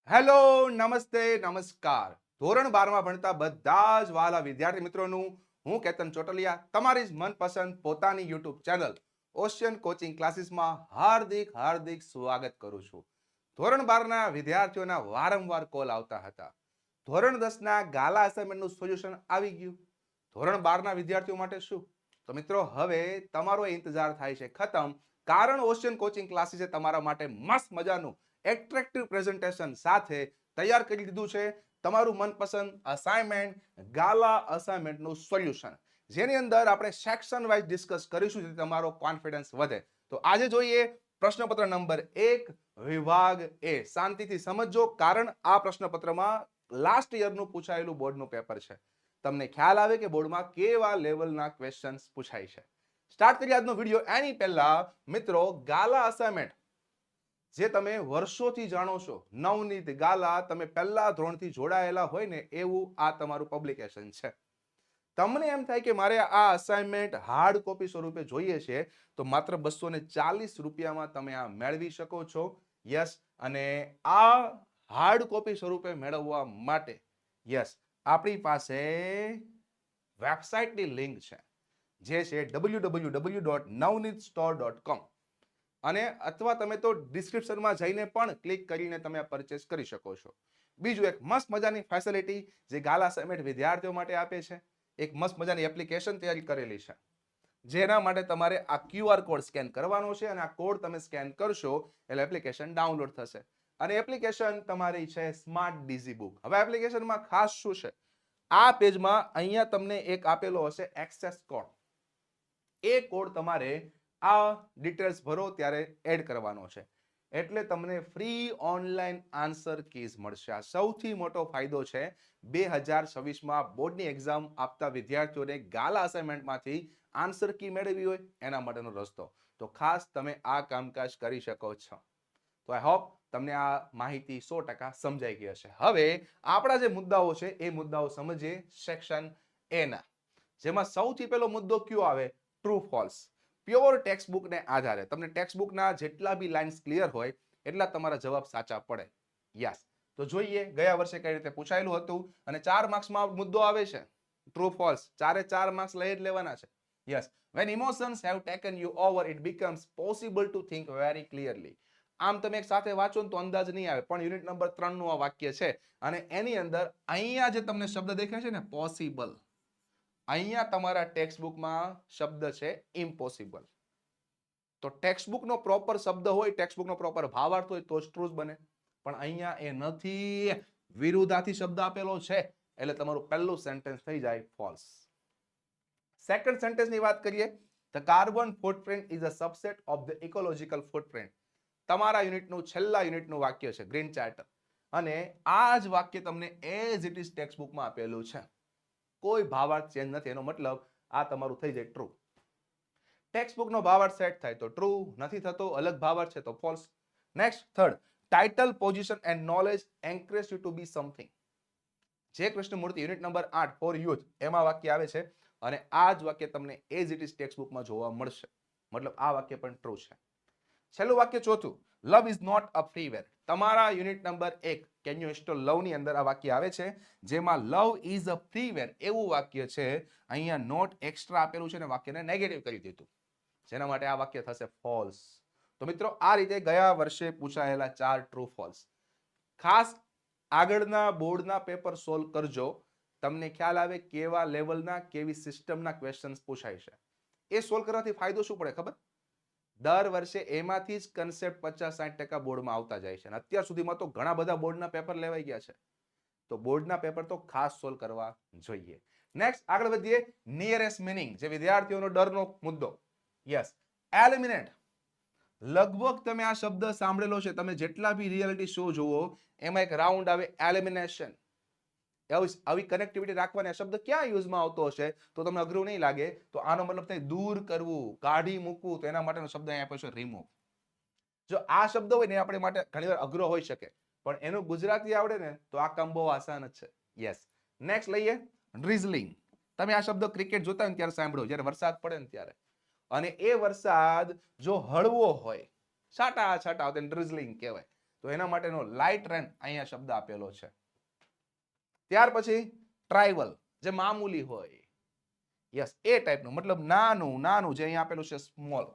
Hello, નમસ્તે, નમસ્કાર. ધોરણ 12માં ભણતા બધા જ વાલા વિદ્યાર્થી મિત્રોનું હું કેતન ચોટલિયા તમારી જ મનપસંદ પોતાની યુટ્યુબ ચેનલ ઓશિયન કોચિંગ ક્લાસીસમાં હાર્દિક હાર્દિક સ્વાગત કરું છું. ધોરણ 12ના વિદ્યાર્થીઓના વારંવાર કોલ આવતા હતા. ધોરણ 10ના ગાલા અસાઇનમેન્ટનું સોલ્યુશન આવી ગયું. ધોરણ 12ના વિદ્યાર્થીઓ માટે શું? તો મિત્રો હવે તમારો ઇંતજાર થાય છે ખતમ, કારણ ઓશિયન કોચિંગ ક્લાસીસે તમારા માટે મસ્ત મજાનું એટ્રેક્ટિવ પ્રેઝન્ટેશન સાથે તૈયાર કરી દીધું છે તમારું મનપસંદ અસાઇનમેન્ટ ગાલા અસાઇનમેન્ટનું સોલ્યુશન, જેની અંદર આપણે સેક્શન વાઇઝ ડિસ્કસ કરીશું જેથી તમારો કોન્ફિડન્સ વધે. તો આજે જોઈએ પ્રશ્નપત્ર નંબર 1 વિભાગ એ. શાંતિથી સમજજો, કારણ આ પ્રશ્નપત્રમાં લાસ્ટ યરનું પૂછાયેલું બોર્ડનું પેપર છે. તમને ખ્યાલ આવે કે બોર્ડમાં કેવા લેવલના ક્વેશ્ચન્સ પૂછાય છે. સ્ટાર્ટ કરીએ આજનો વિડિયો. એની પહેલા મિત્રો, ગાલા અસાઇનમેન્ટ જે તમે વર્ષોથી જાણો છો, નવનીત ગાલા, તમે પહેલા ધોરણથી જોડાયેલા હોય ને એવું આ તમારું પબ્લિકેશન છે. તમને એમ થાય કે મારે આ અસાઇનમેન્ટ હાર્ડ કોપી સ્વરૂપે જોઈએ છે, તો માત્ર 240 રૂપિયામાં તમે આ મેળવી શકો છો. યસ, અને આ હાર્ડ કોપી સ્વરૂપે મેળવવા માટે યસ આપણી પાસે વેબસાઇટની લિંક છે, જે છે www.navneetstore.com, અને અથવા તમે તો ડિસ્ક્રિપ્શનમાં જઈને પણ ક્લિક કરીને તમે પરચેસ કરી શકો છો. બીજું એક મસ્ત મજાની ફેસિલિટી જે ગાલા અસાઇનમેન્ટ વિદ્યાર્થીઓ માટે આપે છે, એક મસ્ત મજાની એપ્લિકેશન તૈયાર કરેલી છે, જેના માટે તમારે આ QR કોડ સ્કેન કરવાનો છે, અને આ કોડ તમે સ્કેન કરશો એટલે એપ્લિકેશન ડાઉનલોડ થશે. અને એપ્લિકેશન તમારી છે સ્માર્ટ ડીઝી બુક. હવે એપ્લિકેશનમાં ખાસ શું છે, આ પેજમાં અહીંયા તમને એક આપેલો હશે એક્સેસ કોડ. એ કોડ તમારે આ ડિટેલ્સ ભરો ત્યારે એડ કરવાનો છે, એટલે તમને ફ્રી ઓનલાઈન આન્સર કીઝ મળશે. આ સૌથી મોટો ફાયદો છે 2026માં બોર્ડની એક્ઝામ આપતા વિદ્યાર્થીઓને ગાલા અસાઇનમેન્ટમાંથી આન્સર કી મેળવી હોય એના માટેનો રસ્તો. તો ખાસ તમે આ કામકાજ કરી શકો છો. તો આઈ હોપ તમને આ માહિતી 100% સમજાઈ ગઈ હશે. હવે આપણા જે મુદ્દાઓ છે એ મુદ્દાઓ સમજીએ સેક્શન એ ના, જેમાં સૌથી પહેલો મુદ્દો કયો આવે? True false. પ્યોર ટેક્સ્ટ બુકને આધારે તમને ટેક્સ્ટ બુકના જેટલા બી લાઇન્સ ક્લિયર હોય એટલા તમારા જવાબ સાચા પડે. યસ, તો જોઈએ ગયા વર્ષે કઈ રીતે પૂછાયેલું હતું, અને 4 માર્ક્સમાં મુદ્દો આવે છે ટ્રુ ફોલ્સ. 4 માર્ક્સ લઈ જ લેવાના છે. Yes, when emotions have taken you over it becomes possible to think very clearly. આમ તમે એક સાથે વાંચો ને તો અંદાજ નહીં આવે, પણ યુનિટ નંબર 3 નું આ વાક્ય છે, અને એની અંદર અહીંયા જે તમને શબ્દ દેખાય છે ને પોસિબલ, અહીંયા તમારા ટેક્સ્ટ બુકમાં શબ્દ છે ઇમ્પોસિબલ. તો ટેક્સ્ટ બુકનો પ્રોપર શબ્દ હોય, ટેક્સ્ટ બુકનો પ્રોપર ભાવાર્થ હોય તો જ ટ્રુ બને, પણ અહીંયા એ નથી, વિરુદ્ધાર્થી શબ્દ આપેલો છે, એટલે તમારું પહેલું સેન્ટેન્સ થઈ જાય ફોલ્સ. સેકન્ડ સેન્ટેન્સની વાત કરીએ, the carbon footprint is a subset of the ecological footprint. તમારા યુનિટનું છેલ્લા યુનિટનું વાક્ય છે ગ્રીન ચાર્ટર, અને આ જ વાક્ય તમને એઝ ઇટ ઇઝ ટેક્સ્ટ બુકમાં આપેલું છે, કોઈ ભાવાર્થ ચેન્જ નથી. એનો મતલબ આ તમારું થઈ જાય ટ્રુ. ટેક્સ્ટ બુકનો ભાવાર્થ સેટ થાય તો ટ્રુ, નથી થતો, અલગ ભાવાર્થ છે તો false. Next third, title, position and knowledge encourage you to be something. જે Krishnamurti unit number 8 for youth એમાં વાક્ય આવે છે, અને આ જ વાક્ય તમને એઝ ઇટ ઇઝ ટેક્સ્ટ બુકમાં જોવા મળશે, મતલબ આ વાક્ય પણ ટ્રુ છે. છેલ્લું વાક્ય ચોથું, love is not a freeware. તમારા unit number 1 can you install love ની અંદર આ વાક્ય આવે છે, જેમાં લવ ઇઝ અ ફ્રીવેર એવું વાક્ય છે. અહીંયા નોટ એક્સ્ટ્રા આપેલું છે ને વાક્યને નેગેટિવ કરી દીધું, જેના માટે આ વાક્ય થશે ફોલ્સ. તો મિત્રો, આ રીતે ગયા વર્ષે પૂછાયેલા 4 ટ્રુ ફોલ્સ. ખાસ આગળના બોર્ડના પેપર સોલ્વ કરજો, તમને ખ્યાલ આવે કેવા લેવલના, કેવી સિસ્ટમના ક્વેશ્ચન્સ પૂછાય છે. એ સોલ્વ કરવાથી ફાયદો શું પડે ખબર? દર વર્ષે એમાંથી જ કન્સેપ્ટ 50-60% બોર્ડમાં આવતા જાય છે, અને અત્યાર સુધીમાં તો ઘણા બધા બોર્ડના પેપર લેવાઈ ગયા છે. તો બોર્ડના પેપર તો ખાસ સોલ્વ કરવા જોઈએ. નેક્સ્ટ આગળ વધીએ, નિયરેસ્ટ મીનિંગ, જે વિદ્યાર્થીઓનો ડરનો મુદ્દો. Yes, eliminate. લગભગ તમે આ શબ્દ સાંભળેલો છે, તમે જેટલા બી રિયાલિટી શો જુઓ એમાં એક રાઉન્ડ આવે એલિમિનેશન. આવી કનેક્ટિવિટી રાખવાની. આ શબ્દ ક્યાં યુઝમાં આવતો હશે તો તમને અઘરું નહીં લાગે, તો આનો મતલબ થાય દૂર કરવું, કાઢી મૂકવું, તો એના માટેનો શબ્દ અહીંયા આપ્યો છે રિમૂવ. જો આ શબ્દ હોય ને આપણે માટે ઘણીવાર અઘરો હોઈ શકે, પણ એનું ગુજરાતી આવડે ને તો આ કામ બહુ આસાન જ છે. યસ, નેક્સ્ટ લઈએ, ડ્રિઝલિંગ. તમે આ શબ્દ ક્રિકેટ જોતા હોય ને ત્યારે સાંભળો, જ્યારે વરસાદ પડે ને ત્યારે, અને એ વરસાદ જો હળવો હોય, છાટા છાટા, તેને ડ્રિઝલિંગ કહેવાય. તો એના માટેનો લાઇટ રેન અહીંયા શબ્દ આપેલો છે. ત્યાર પછી ટ્રાઇવલ, જે મામૂલી હોય, યસ એ ટાઈપનું, મતલબ નાનું નાનું, જે અહીંયા આપેલું છે સ્મોલ.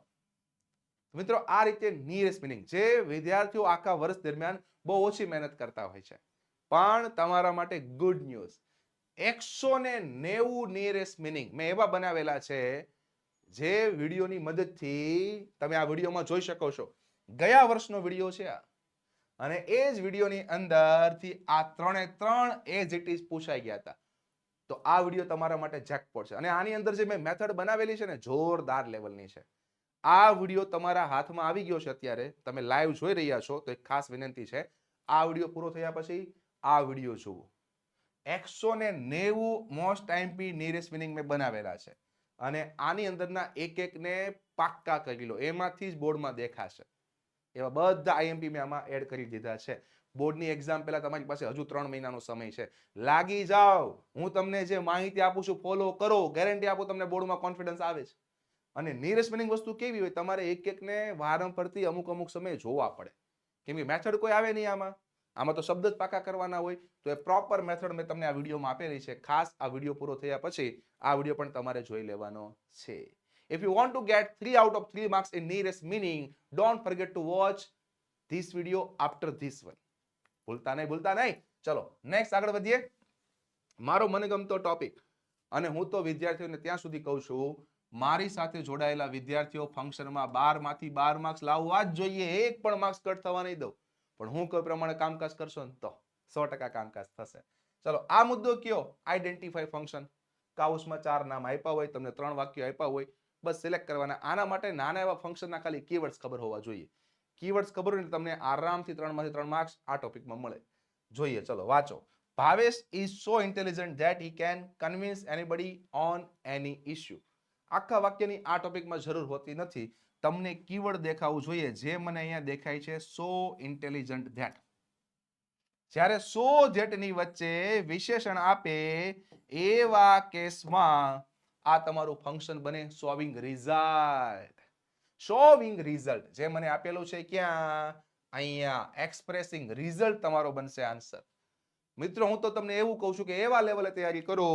મિત્રો આ રીતે નિયરેસ્ટ મિનિંગ, જે વિદ્યાર્થીઓ આખા વર્ષ દરમિયાન બહુ ઓછી મહેનત કરતા હોય છે, પણ તમારા માટે ગુડ ન્યૂઝ, 190 નિયરેસ્ટ મિનિંગ મેં એવા બનાવેલા છે જે વિડીયોની મદદથી તમે આ વિડીયોમાં જોઈ શકો છો. ગયા વર્ષનો વિડીયો છે આ, અને એ જ વિડીયોની અંદરથી આ 3 એઝ ઇટ ઇઝ પૂછાઈ ગયા હતા. તો આ વિડીયો તમારા માટે જેકપોટ છે. અને આની અંદર જે મેં મેથડ બનાવેલી છે ને, જોરદાર લેવલની છે. આ વિડીયો તમારા હાથમાં આવી ગયો છે અત્યારે, તમે લાઈવ જોઈ રહ્યા છો, તો એક ખાસ વિનંતી છે, આ વિડીયો પૂરો થયા પછી આ વિડીયો જુઓ. 190 મોસ્ટ આઈએમપી નિયરેસ્ટ મિનિંગ મેં બનાવેલા છે, અને આની અંદરના એક એકને પાક્કા કરી લો, એમાંથી જ બોર્ડમાં દેખાશે. એવા બધા આઈએમપી મેં આમાં એડ કરી દીધા છે. બોર્ડની એક્ઝામ પહેલા તમારી પાસે હજુ 3 મહિનાનો સમય છે. લાગી જાઓ, હું તમને જે માહિતી આપું છું ફોલો કરો, ગેરંટી આપું તમને બોર્ડમાં કોન્ફિડન્સ આવે છે. અને નિયરેસ્ટ મિનિંગ વસ્તુ કેવી હોય, તમારે એક એકને વારંવારથી અમુક સમય જોવા પડે, કેમ કે મેથડ કોઈ આવે નહીં આમાં તો શબ્દ જ પાકા કરવાના હોય. તો એ પ્રોપર મેથડ મેં તમને આ વિડીયોમાં આપેલી છે. ખાસ આ વિડીયો પૂરો થયા પછી આ વિડીયો પણ તમારે જોઈ લેવાનો છે. If you want to get 3 out of 3 marks in nearest meaning, don't forget to watch this video after this one. ભૂલતા નહીં. ચલો નેક્સ્ટ આગળ વધીએ. મારો મનગમતો ટોપિક, અને હું તો વિદ્યાર્થીઓને ત્યાં સુધી કહું છું, મારી સાથે જોડાયેલા વિદ્યાર્થીઓ ફંક્શનમાં 12 માંથી 12 માર્ક્સ લાવવા જ જોઈએ, એક પણ માર્ક્સ કટ થવા નહીં દઉં. પણ હું કોઈ પ્રમાણે કામકાજ કરશો ને તો 100% કામકાજ થશે. ચલો આ મુદ્દો કયો, આઈડેન્ટિફાઈ ફંક્શન. કાઉસમાં 4 નામ આપ્યા હોય, તમને 3 વાક્યો આપ્યા હોય, બસ સિલેક્ટ કરવાના. આના માટે નાના એવા ફંક્શનના ખાલી કીવર્ડ્સ ખબર હોવા જોઈએ. કીવર્ડ્સ ખબર હોય ને તમને આરામથી 3 માંથી 3 માર્ક્સ આ ટોપિકમાં મળે. જોઈએ, ચલો વાંચો. Bhavesh is so intelligent that he can convince anybody on any issue. આખા વાક્યની આ ટોપિકમાં જરૂર હોતી નથી, તમને કીવર્ડ દેખાવું જોઈએ, જે મને અહીંયા દેખાય છે so intelligent that. જ્યારે so that ની વચ્ચે વિશેષણ આપે એવા કેસમાં આ તમારું ફંક્શન બને શોવિંગ રિઝલ્ટ. શોવિંગ રિઝલ્ટ જે મને આપેલું છે ક્યાં, અહીંયા. એક્સપ્રેસિંગ રિઝલ્ટ તમારો બનશે આન્સર. મિત્રો હું તો તમને એવું કહું છું કે એવા લેવલે તૈયારી કરો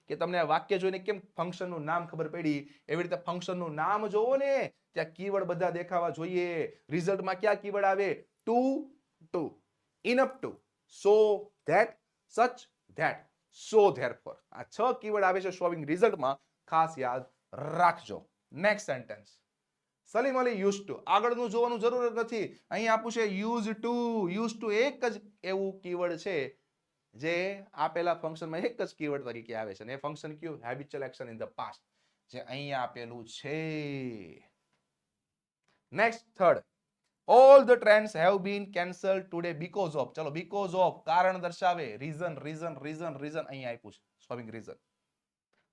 કે તમને આ વાક્ય જોઈને કેમ ફંક્શનનું નામ ખબર પડી, એવી રીતે ફંક્શનનું નામ જોવો ને, ત્યાં કીવર્ડ બધા દેખાવા જોઈએ. રિઝલ્ટમાં ક્યાં કીવર્ડ આવે, too, enough to, so that, such that, so therefore. આ 6 કીવર્ડ આવે છે શોવિંગ રિઝલ્ટમાં, ખાસ યાદ રાખજો. Next sentence, Salim Ali use to. આગળનું જોવાનું જરૂર નથી, અહીં આપું છે યુઝ ટુ. એક જ એવું કીવર્ડ છે જે આપેલા ફંક્શનમાં એક જ કીવર્ડ તરીકે આવે છે, અને એ ફંક્શન કયું, habitual action in the past, જે અહીંયા આપેલું છે. Next third, all the trains have been cancelled today because of. ચલો બીકોઝ ઓફ કારણ દર્શાવે, રીઝન અહીંયા આપ્યું છે, શોવિંગ રીઝન.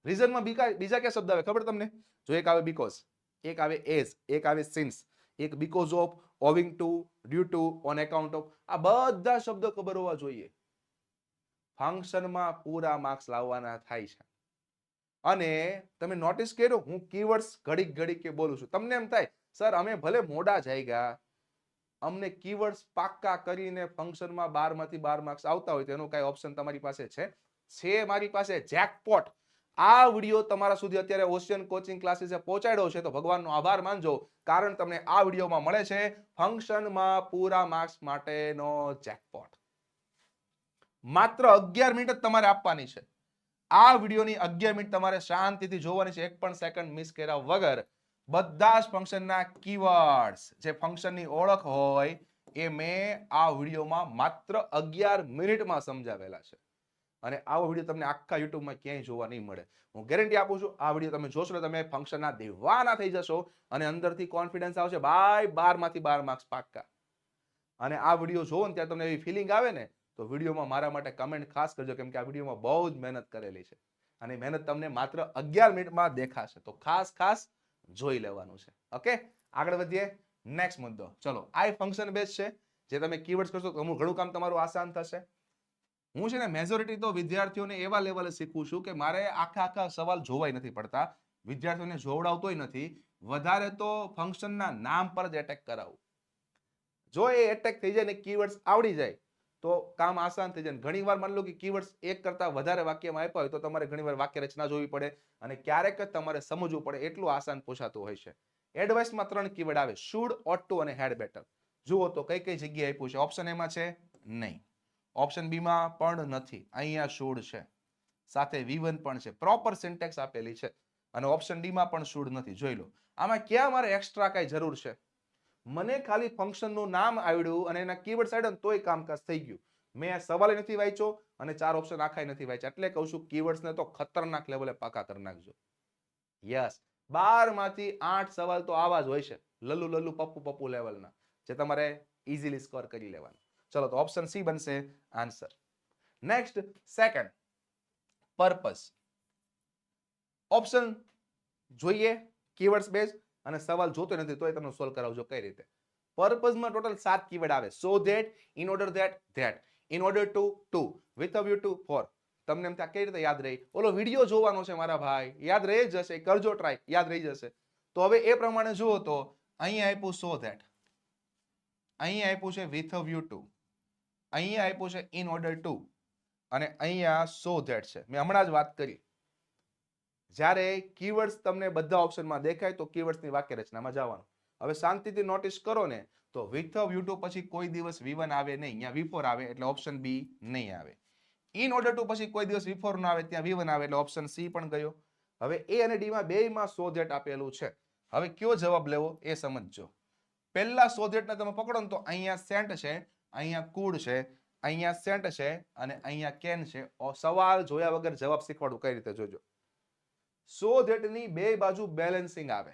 રીઝનમાં બીજા કયા શબ્દ આવે ખબર તમને? જો એક આવે બીકોઝ, એક આવે એઝ, એક આવે સિન્સ, એક because of, owing to, due to, on account of. આ બધા શબ્દો ખબર હોવા જોઈએ. ફંક્શનમાં પૂરા માર્ક્સ લાવવાના થાય છે. અને તમે નોટિસ કર્યો, હું કીવર્ડ્સ ઘડીક કે બોલું છું. તમને એમ થાય સર અમે ભલે મોડા જઈ ગયા, અમને કીવર્ડ્સ પાક્કા કરીને ફંક્શનમાં 12 માંથી 12 માર્ક્સ આવતા હોય તો એનો કઈ ઓપ્શન તમારી પાસે છે મારી પાસે જેકપોટ. આ વિડીયો તમારા સુધી અત્યારે ઓશિયન કોચિંગ ક્લાસીસે પહોંચાડ્યો છે, તો ભગવાનનો આભાર માનજો, કારણ તમને આ વિડીયોમાં મળે છે ફંક્શનમાં પૂરા માર્ક્સ માટેનો જેકપોટ. માત્ર 11 મિનિટ જ તમારે આપવાની છે. આ વિડીયોની 11 મિનિટ તમારે શાંતિથી જોવાની છે, એક પણ સેકન્ડ મિસ કર્યા વગર. બધા જ ફંક્શનના કીવર્ડ્સ, જે ફંક્શનની ઓળખ હોય, એ મેં આ વિડીયોમાં માત્ર 11 મિનિટમાં સમજાવેલા છે. અને આવો વિડીયો તમને આખા યુટ્યુબમાં ક્યાંય જોવા નહીં મળે. હું ગેરંટી આપું છું, આ વિડીયો તમે જોશો તમે ફંક્શનના દીવાના થઈ જશો, અને અંદરથી કોન્ફિડન્સ આવશે, ભાઈ 12 માંથી 12 માર્ક્સ પાક્કા. અને આ વિડીયો જોવો ને ત્યારે તમને એવી ફિલિંગ આવે ને, તો વિડીયોમાં મારા માટે કમેન્ટ ખાસ કરજો, કેમ કે આ વિડીયોમાં બહુ જ મહેનત કરેલી છે, અને મહેનત તમને માત્ર 11 મિનિટમાં દેખાશે. તો ખાસ જોઈ લેવાનું છે. ઓકે, આગળ વધીએ. નેક્સ્ટ મુદ્દો. ચલો, આ ફંક્શન બેઝ છે, જે તમે કીવર્ડ્સ કરશો તો ઘણું કામ તમારું આસાન થશે. હું છે ને મેજોરિટી તો વિદ્યાર્થીઓને એવા લેવલે શીખવું છું કે મારે આખા સવાલ જોવાય નથી પડતા, વિદ્યાર્થીઓને જોવડાવતોય નથી, વધારે તો ફંક્શનના નામ પર જ એટેક કરાવું. જો એ એટેક થઈ જાય ને કીવર્ડ્સ આવડી જાય તો કામ આસાન થઈ જાય. ઘણી વાર માની લો કે કીવર્ડ્સ એક કરતા વધારે વાક્યમાં આપ્યા હોય તો તમારે ઘણીવાર વાક્ય રચના જોવી પડે અને ક્યારેક જ તમારે સમજવું પડે, એટલું આસાન પૂછાતું હોય છે. એડવાઇસમાં 3 કીવર્ડ આવે, શુડ, ઓટ ટુ અને હેડ બેટર. જુઓ તો કઈ કઈ જગ્યાએ આપ્યું છે. ઓપ્શન એમાં છે નહીં, ઓપ્શન બી માં પણ નથી, અહીંયા શુડ છે, સાથે V1 પણ છે, પ્રોપર સિન્ટેક્સ આપેલી છે, અને ઓપ્શન ડી માં પણ શુડ નથી. જોઈ લો આમાં ક્યાં મારે એક્સ્ટ્રા કઈ જરૂર છે? મને ખાલી ફંક્શનનું નામ આવડ્યું અને એના કીવર્ડ્સ આવડ્યા ને તોય કામકાજ થઈ ગયું. મેં આ સવાલ નથી વાંચ્યો અને 4 ઓપ્શન આખાય નથી વાંચ્યા. એટલે કહું છું કીવર્ડ્સને તો ખતરનાક લેવલે પાકા કરી નાખજો. યસ, 12 માંથી 8 સવાલ તો આવા જ હોય છે, લલ્લુ લલ્લુ પપ્પુ પપ્પુ લેવલના, જે તમારે ઇઝીલી સ્કોર કરી લેવાના. ચલો તો ઓપ્શન સી બનશે answer. Next, second, purpose. Option જોઈએ કીવર્ડ્સ બેઝ, અને સવાલ જોતો નથી તોય તમને સોલ્વ કરાવજો કઈ રીતે. પર્પઝમાં ટોટલ 7 કીવર્ડ આવે. So that, in order that, in order to, with a view to, for. તમને એમ થાય કઈ રીતે યાદ રહી? ઓલો વિડીયો જોવાનો છે મારા ભાઈ, યાદ રહી જશે, કરજો ટ્રાય, યાદ રહી જશે. તો હવે એ પ્રમાણે જુઓ તો અહીંયા આપ્યું સો ધેટ, અહીંયા આપ્યું છે વિથ અ વ્યૂ ટુ, અહીંયા આપ્યું છે ઇન ઓર્ડર ટુ, અને અહીંયા સો ધેટ છે. મેં હમણાં જ વાત કરી, જ્યારે કીવર્ડ્સ તમને બધા ઓપ્શનમાં દેખાય તો કીવર્ડ્સની વાક્ય રચનામાં જવાનું. હવે શાંતિથી નોટિસ કરો ને તો વિથ અ વ્યૂ ટુ પછી કોઈ દિવસ V1 આવે નહીં, અહીંયા V4 આવે એટલે ઓપ્શન બી નહીં આવે. ઇન ઓર્ડર ટુ પછી કોઈ દિવસ V4 ના આવે, ત્યાં V1 આવે એટલે ઓપ્શન સી પણ ગયો. હવે એ અને ડી માં બેયમાં સો ધેટ આપેલું છે. હવે કયો જવાબ લેવો એ સમજજો. પહેલા સો ધેટને તમે પકડો ને તો અહીંયા સેન્ટ છે, અહીંયા કુડ છે, અહીંયા સેન્ટ છે અને અહીંયા કેન છે. સવાલ જોયા વગર જવાબ શીખવાડું કઈ રીતે જોજો. સો ધેટની બે બાજુ બેલેન્સિંગ આવે.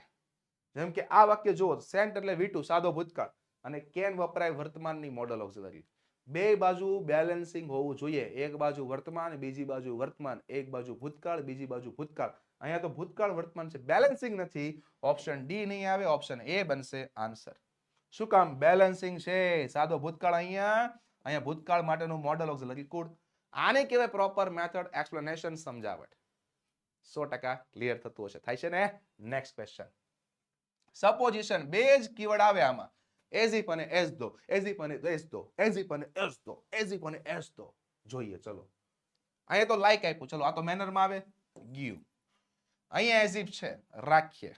જેમ કે આ વાક્ય જુઓ, સેન્ટ એટલે V2 સાદો ભૂતકાળ અને કેન વપરાય વર્તમાનની મોડલ ઓક્સિલરી. બે બાજુ બેલેન્સિંગ હોવું જોઈએ. એક બાજુ વર્તમાન, બીજી બાજુ વર્તમાન, એક બાજુ ભૂતકાળ, બીજી બાજુ ભૂતકાળ. અહીંયા તો ભૂતકાળ વર્તમાન છે, બેલેન્સિંગ નથી. ઓપ્શન ડી નહીં આવે, ઓપ્શન એ બનશે આન્સર. શું કામ? બેલેન્સિંગ છે. સાદો ભૂતકાળ અહીંયા ભૂતકાળ માટેનું મોડલ ઓક્સિલરી કુડ. આને કહેવાય પ્રોપર મેથડ એક્સપ્લેનેશન, સમજાવટ. 100% ક્લિયર થતું હશે, થાય છે ને? Next question, supposition. બે જ કીવર્ડ આવે આમાં, એઝ ઇફ અને એઝ ધો, એઝ ઇફ અને એઝ ધો, એઝ ઇફ અને એઝ ધો, એઝ ઇફ અને એઝ ધો. જોઈએ ચલો. અહીંયા તો લાઈક આપ્યું, ચલો આ તો મેનરમાં આવે, ગીવ. અહીંયા એઝ ઇફ છે, રાખીએ.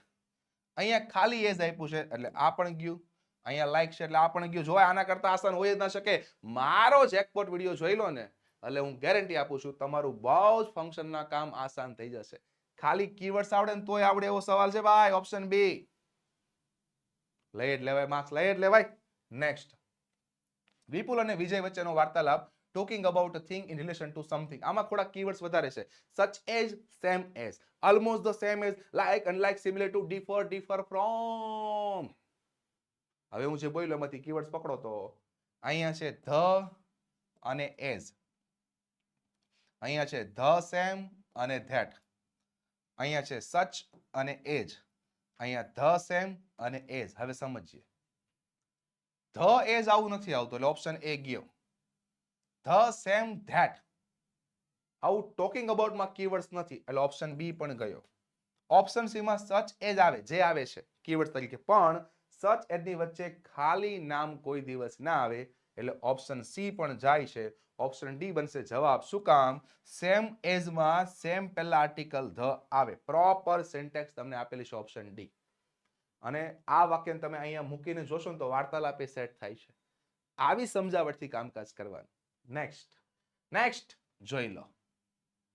અહીંયા ખાલી એઝ આપ્યું છે એટલે આ પણ ગયું. અહીંયા લાઈક છે એટલે આ પણ ગયું. જો આના કરતા આસાન હોય જ ના શકે. મારો જેકપોટ વિડીયો જોઈ લો ને એટલે હું ગેરંટી આપું છું તમારું બહુ જ ફંક્શનના કામ આસાન થઈ જશે. ખાલી કીવર્ડ્સ આવડે ને તોય આવડે એવો સવાલ છે ભાઈ. ઓપ્શન બી લઈ જ લેવાય, માર્ક્સ લઈ જ લેવાય. નેક્સ્ટ, વિપુલ અને વિજય વચ્ચેનો વાર્તાલાપ, talking about a thing in relation to something. આમાં થોડા કીવર્ડ્સ વધારે છે. Such as, same as, almost the same as, like, unlike, similar to, differ, differ from. હવે હું જે બોલ્યો એમાંથી કીવર્ડ્સ પકડો તો અહીંયા છે ધ અને એઝ, અહીંયા છે ધ, સેમ અને ધેટ, અહીંયા છે સચ અને એજ, અહીંયા ધ, સેમ અને એઝ. હવે સમજીએ, ધ એઝ આવું નથી આવતું એટલે ઓપ્શન એ ગયો. ધ, સેમ, ધેટ આવું ટોકિંગ અબાઉટમાં કીવર્ડ્સ નથી એટલે ઓપ્શન બી પણ ગયો. ઓપ્શન સી માં સચ એજ આવે, જે આવે છે કીવર્ડ તરીકે, પણ સચ એજની વચ્ચે ખાલી નામ કોઈ દિવસ ના આવે એટલે ઓપ્શન સી પણ જાય છે. ઓપ્શન ડી બનશે જવાબ. શું કામ? સેમ એઝ માં સેમ પહેલા આર્ટિકલ ધ આવે. પ્રોપર સિન્ટેક્સ તમને આપેલી છે ઓપ્શન ડી. અને આ વાક્યને તમે અહીંયા મૂકીને જોશો ને તો વાર્તાલાપે સેટ થાય છે. આવી સમજાવટથી કામકાજ કરવાનું. નેક્સ્ટ જોઈ લો.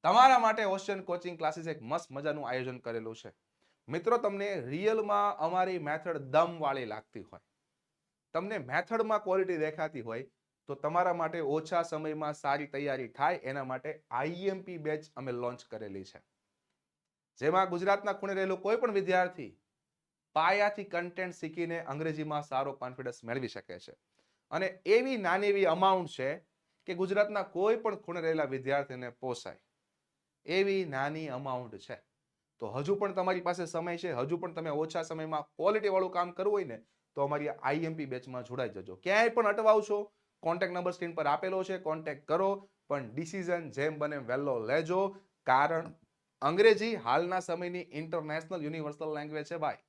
તમારા માટે ઓશિયન કોચિંગ ક્લાસીસ એક મસ્ત મજાનું આયોજન કરેલું છે. મિત્રો, તમને રિયલમાં અમારી મેથડ દમ વાળી લાગતી હોય, તમને મેથડમાં ક્વોલિટી દેખાતી હોય તો તમારા માટે ઓછા સમયમાં સારી તૈયારી થાય એના માટે આઈએમપી બેચ અમે લોન્ચ કરેલી છે. જેમાં ગુજરાતના ખૂણે રહેલો કોઈ પણ વિદ્યાર્થી પાયાથી કન્ટેન્ટ શીખીને અંગ્રેજીમાં સારો કોન્ફિડન્સ મેળવી શકે છે. અને એવી નાની એવી અમાઉન્ટ છે કે ગુજરાતના કોઈ પણ ખૂણે રહેલા વિદ્યાર્થીને પોસાય એવી નાની અમાઉન્ટ છે. તો હજુ પણ તમારી પાસે સમય છે. હજુ પણ તમે ઓછા સમયમાં ક્વોલિટી વાળું કામ કરવું હોય ને તો અમારી આઈએમપી બેચમાં જોડાઈ જજો. ક્યાંય પણ અટવાવશો, કોન્ટેક્ટ નંબર સ્ક્રીન પર આપેલો છે, કોન્ટેક્ટ કરો. પણ ડિસિઝન જેમ બને વહેલો લેજો, કારણ અંગ્રેજી હાલના સમયની ઇન્ટરનેશનલ યુનિવર્સલ લેંગ્વેજ છે ભાઈ.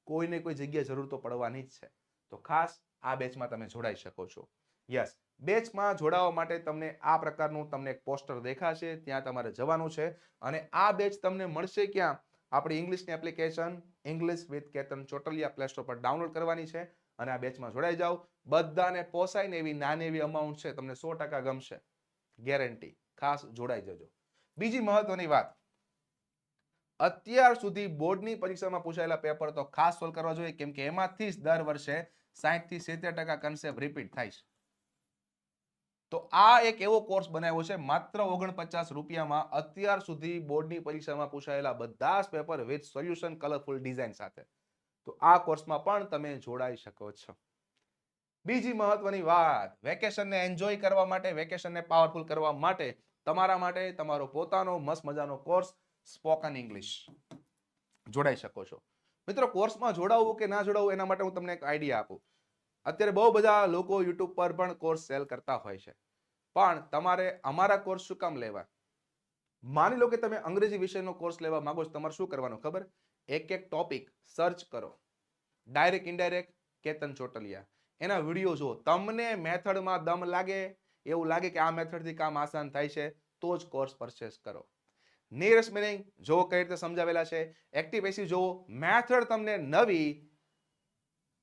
કોઈને કોઈ જગ્યાએ જરૂર તો પડવાની જ છે. તો ખાસ આ બેચમાં તમે જોડાઈ શકો છો. યસ, બેચમાં જોડાવા માટે તમને આ પ્રકારનું તમને એક પોસ્ટર દેખાશે, ત્યાં તમારે જવાનું છે. અને આ બેચ તમને મળશે ક્યાં? આપણી ઇંગ્લિશની application English with Ketan Chotaliya play store પર ડાઉનલોડ કરવાની છે અને આ બેચમાં જોડાઈ જાઓ. બધાને પોસાય ને એવી નાની એવી અમાઉન્ટ છે, તમને 100% ગમશે, ગેરંટી. ખાસ જોડાઈ જજો. બીજી મહત્વની વાત, અત્યાર સુધી બોર્ડની પરીક્ષામાં પૂછાયેલા પેપર તો ખાસ સોલ્વ કરવા જોઈએ, કેમ કે એમાંથી જ દર વર્ષે 60 થી 70% કન્સેપ્ટ રિપીટ થાય છે. તો આ એક એવો કોર્સ બનાવ્યો છે માત્ર 49 રૂપિયામાં, અત્યાર સુધી બોર્ડની પરીક્ષામાં પૂછાયેલા બધા જ paper with solution colourful design સાથે. તો આ કોર્સમાં પણ તમે જોડાઈ શકો છો. બીજી મહત્વની વાત, વેકેશનને એન્જોય કરવા માટે, વેકેશનને પાવરફુલ કરવા માટે તમારા માટે તમારો પોતાનો મસ્ત મજાનો કોર્સ સ્પોકન ઇંગ્લિશ જોડાઈ શકો છો. મિત્રો, કોર્સમાં જોડાવવું કે ના જોડાવવું એના માટે હું તમને એક આઈડિયા આપું. અત્યારે બહુ બધા લોકો યુટ્યુબ પર પણ કોર્સ સેલ કરતા હોય છે, પણ તમારે અમારા કોર્સ શું કામ લેવા? માની લો કે તમે અંગ્રેજી વિષયનો કોર્સ લેવા માંગો છો, તમારે શું કરવાનું ખબર? એક એક ટોપિક સર્ચ કરો, ડાયરેક્ટ ઇનડાયરેક્ટ કેતન ચોટલિયા, એના વિડીયો જુઓ. તમને મેથડમાં દમ લાગે, એવું લાગે કે આ મેથડથી કામ આસાન થાય છે, તો જ કોર્સ પરચેસ કરો. નિયરેસ્ટ મિનિંગ જો કઈ રીતે સમજાવેલા છે, એક્ટિવ પેસિવ જોવો, મેથડ તમને નવી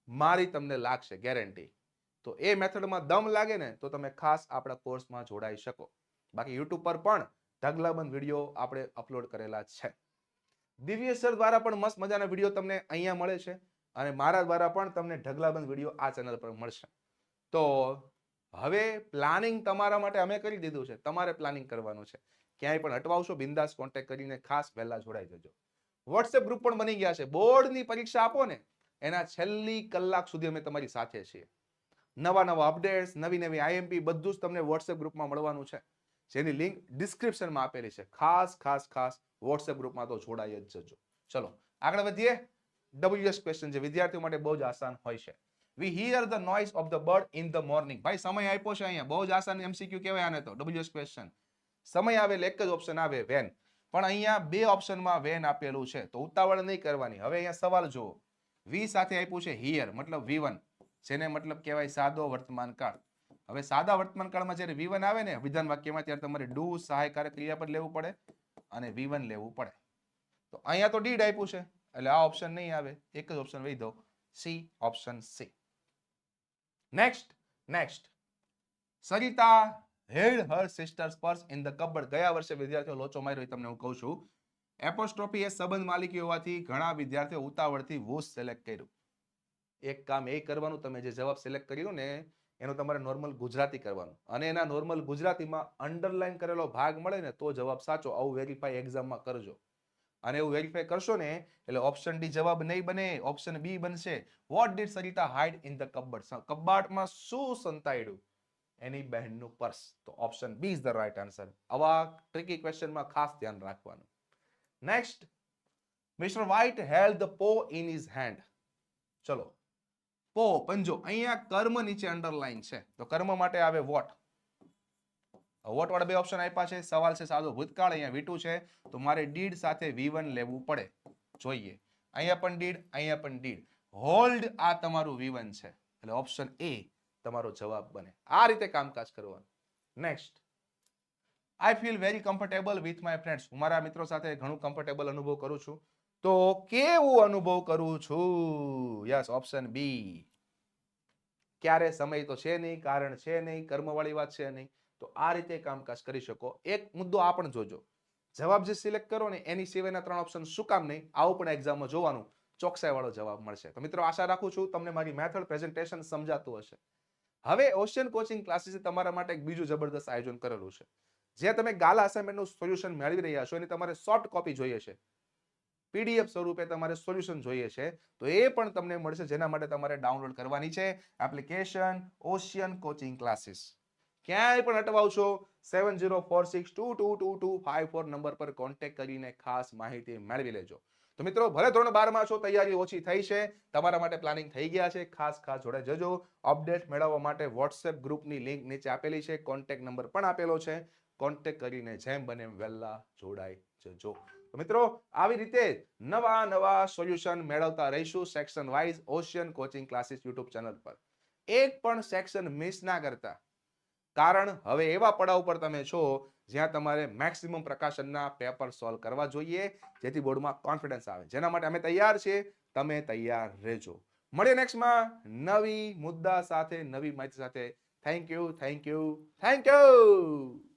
મારી તમને લાગશે, ગેરંટી. તો એ મેથડમાં દમ લાગે ને તો તમે ખાસ આપણા કોર્સમાં જોડાઈ શકો. બાકી યુટ્યુબ પર પણ ઢગલાબંધ વિડીયો આપણે અપલોડ કરેલા છે. દિવ્યેશ સર દ્વારા પણ મસ્ત મજાના વિડીયો તમને અહીંયા મળે છે અને મારા દ્વારા પણ તમને ઢગલાબંધ વિડીયો આ ચેનલ પર મળશે. તો હવે પ્લાનિંગ તમારા માટે અમે કરી દીધું છે, તમારે પ્લાનિંગ કરવાનું છે. ક્યાંય પણ અટવાવશો, બિંદાસ કોન્ટેક્ટ કરીને ખાસ વહેલા જોડાઈ જજો. વોટ્સએપ ગ્રુપ પણ બની ગયા છે. બોર્ડની પરીક્ષા આપો ને એના છેલ્લી કલાક સુધી અમે તમારી સાથે છીએ. નવા અપડેટ્સ, નવી આઈએમપી બધું જ તમને વોટ્સએપ ગ્રુપમાં મળવાનું છે, જેની લિંક ડિસ્ક્રિપ્શનમાં આપેલી છે. ખાસ વોટ્સએપ ગ્રુપમાં તો જોડાઈ જ જજો. ચલો આગળ વધીએ. WS ક્વેશ્ચન જે વિદ્યાર્થીઓ માટે બહુ જ આસાન હોય છે. We hear the noise of the bird in the morning. ભાઈ સમય આપ્યો છે અહીંયા, બહુ જ આસાન MCQ કહેવાય આને તો. WS ક્વેશ્ચન સમય આવે એટલે એક જ ઓપ્શન આવે, વેન. પણ અહીંયા બે ઓપ્શનમાં વેન આપેલું છે, તો ઉતાવળ નહીં કરવાની. હવે અહીંયા સવાલ જુઓ, વી સાથે આપ્યું છે હિયર, મતલબ V1, જેને મતલબ કહેવાય સાદો વર્તમાન કાળ. હવે સાદા વર્તમાન કાળમાં જ્યારે V1 આવે ને વિધાન વાક્યમાં, ત્યારે તમારે ડુ સહાયકારક ક્રિયાપદ લેવું પડે અને V1 લેવું પડે. તો અહીંયા તો ડીડ આપ્યું છે એટલે આ ઓપ્શન નહીં આવે, એક જ ઓપ્શન વહી દો, C, option C. Next Sarita had her sister's purse in the cupboard. ગયા વર્ષે વિદ્યાર્થીઓ લોચો માર્યો, તમને હું કહું છું. એપોસ્ટ્રોફી એ સંબંધ માલિકી હોવાથી ઘણા વિદ્યાર્થીઓ ઉતાવળથી વોસ સિલેક્ટ કર્યું. એક કામ એ કરવાનું, તમે જે જવાબ સિલેક્ટ કર્યો ને એનું તમારે નોર્મલ ગુજરાતી કરવાનું અને એના નોર્મલ ગુજરાતીમાં અંડરલાઈન કરેલો ભાગ મળે ને તો જવાબ સાચો. આવું વેરીફાઈ એક્ઝામમાં કરજો. અને એવું વેરીફાઈ કરશો ને એટલે ઓપ્શન ડી જવાબ નહીં બને, ઓપ્શન બી બનશે. What did Sarita hide in the cupboard? કબાટમાં શું સંતાડ્યું? એની બહેનનું પર્સ. તો option B is the right answer. આવા ટ્રિકી ક્વેશ્ચનમાં ખાસ ધ્યાન રાખવાનું. Next, Mister White held the paw in his hand. ચલો, પો પંજો, અહીંયા કર્મ નીચે અંડરલાઈન છે, તો કર્મ માટે આવે વોટ. વોટ વાળા બે ઓપ્શન આપ્યા છે. સવાલ છે સાદો ભૂતકાળ, અહીંયા V2 છે, તો મારે ડીડ સાથે V1 લેવું પડે. જોઈએ, અહીંયા પણ ડીડ, અહીંયા પણ ડીડ. હોલ્ડ આ તમારું V1 છે એટલે ઓપ્શન એ તમારો જવાબ બને. આ રીતે કામકાજ કરવાનું. Next, I feel very comfortable with my friends. હું મારા મિત્રો સાથે ઘણું કમ્ફર્ટેબલ અનુભવ કરું છું. તો કેવું અનુભવ કરું છું? Yes, option B. ક્યારે? સમય તો છે નહીં, કારણ છે નહીં, કર્મવાળી વાત છે નહીં. તો આ રીતે કામકાજ કરી શકો. એક મુદ્દો આ પણ જોજો, જવાબ જે સિલેક્ટ કરો ને એની સિવાયના 3 ઓપ્શન શું કામ નહીં, આવું પણ એક્ઝામમાં જોવાનું, ચોકસાઈ વાળો જવાબ મળશે. તો મિત્રો, આશા રાખું છું તમને મારી મેથડ પ્રેઝન્ટેશન સમજાતું હશે. હવે ઓશિયન કોચિંગ ક્લાસીસે તમારા માટે એક બીજું જબરદસ્ત આયોજન કરેલું છે. જે તમે ગાલા અસાઇનમેન્ટનું સોલ્યુશન મેળવી રહ્યા છો એની તમારે સોફ્ટ કોપી જોઈએ છે, PDF સ્વરૂપે તમારે સોલ્યુશન જોઈએ છે, તો એ પણ તમને મળશે, જેના માટે તમારે ડાઉનલોડ કરવાની છે એપ્લિકેશન ઓશિયન કોચિંગ ક્લાસીસ. ક્યાંય પણ અટવાવશો 7046222254 નંબર પર કોન્ટેક્ટ કરીને ખાસ માહિતી મેળવી લેજો. તો મિત્રો, ભલે ધોરણ 12માં છો, તૈયારી ઓછી થઈ છે, તમારા માટે પ્લાનિંગ થઈ ગયા છે, ખાસ જોડાઈ જજો. અપડેટ મેળવવા માટે વોટ્સએપ ગ્રુપની લિંક નીચે આપેલી છે, કોન્ટેક્ટ નંબર પણ આપેલો છે, કોન્ટેક્ટ કરીને જેમ બને એમ વહેલા જોડાઈ જજો. તો મિત્રો, આવી રીતે નવા સોલ્યુશન મેળવતા રહીશું section wise ocean coaching classes YouTube channel પર. એક પણ સેક્શન મિસ ના કરતા. કારણ હવે એવા પડાવ પર તમે છો જ્યાં તમારે મેક્સિમમ પ્રકાશનના પેપર સોલ્વ કરવા જોઈએ, જેથી બોર્ડમાં કોન્ફિડન્સ આવે. જેના માટે અમે તૈયાર છીએ, તમે તૈયાર રહેજો. મળીએ નેક્સ્ટમાં નવી મુદ્દા સાથે, નવી માહિતી સાથે. Thank you, thank you, thank you.